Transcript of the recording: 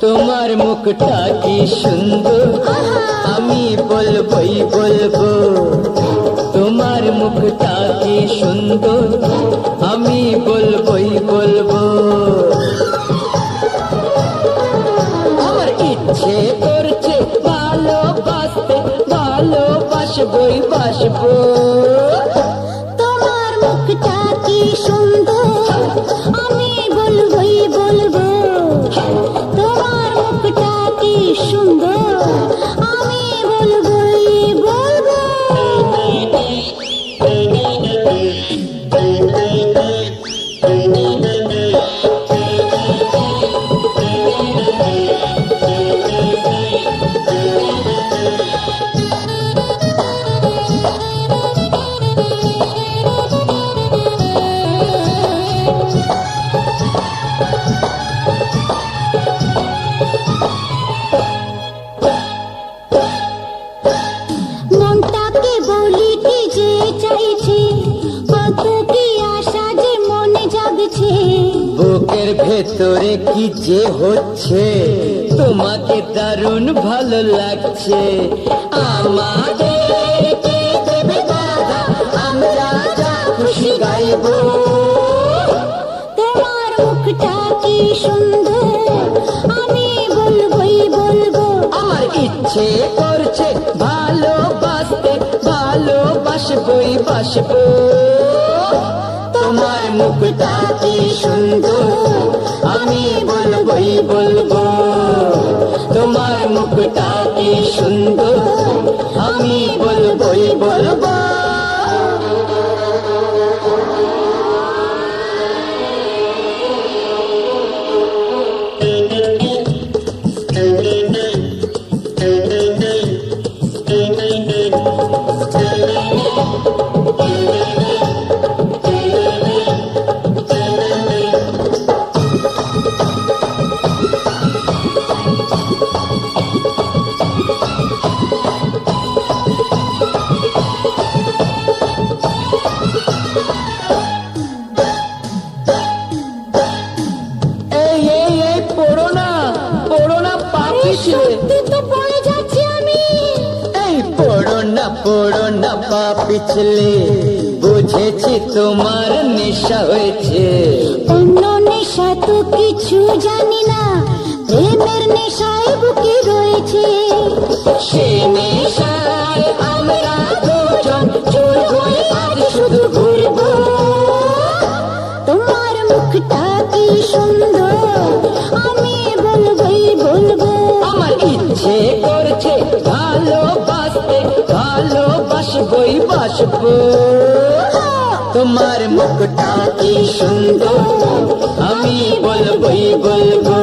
তোমার মুখটা কি সুন্দর, আমি বলবই বলবো। তোমার মুখটা কি সুন্দর, আমি বলবই বলবো। আমার ইচ্ছে করছে ভালোবাসতে, ভালোবাসবই বাসবো। তোমার মুখটা কি সুন্দর, আমি বলবই বলবো। তোমার মুখটা কি সুন্দর, আমি বলবই বলবো। মনটাকে বলি কি যে চাইছি, কত কি আশা যে মনে জাগছে। বুকের ভেতরে কি যে হচ্ছে, তোমাকে দারুণ ভালো লাগছে। আমাদেরকে দেবে বাধা, আমরা যা খুশি গাইবো। তোমার মুখটা কি সুন্দর, আমি বলবই বলবো। আমার ইচ্ছে করছে ভালোবাসতে, ভালোবাসবই বাসবো। তোমার মুখটা কি সুন্দর, আমি বলবই বলবো। তোমার মুখটা কি সুন্দর, আমি বলবই বলবো। সত্যি তো পড়ে যাচ্ছি আমি। এই পড়ো না পা পিছলে, বুঝেছি তোমার নেশা হয়েছে। অন্য নেশা তো কিছু জানি না, প্রেমের নেশায় বুকে রয়েছে। সে নেশায় আমরা দুজন চুল ধরে আজ শুধু ঘুরবো। তোমার মুখটা কি সুন্দর, আমি বলবই বলবো। আমার ইচ্ছে করছে ভালোবাসতে, ভালোবাসবই বাসবো। তোমার মুখটা কি সুন্দর, আমি বলবই বলবো।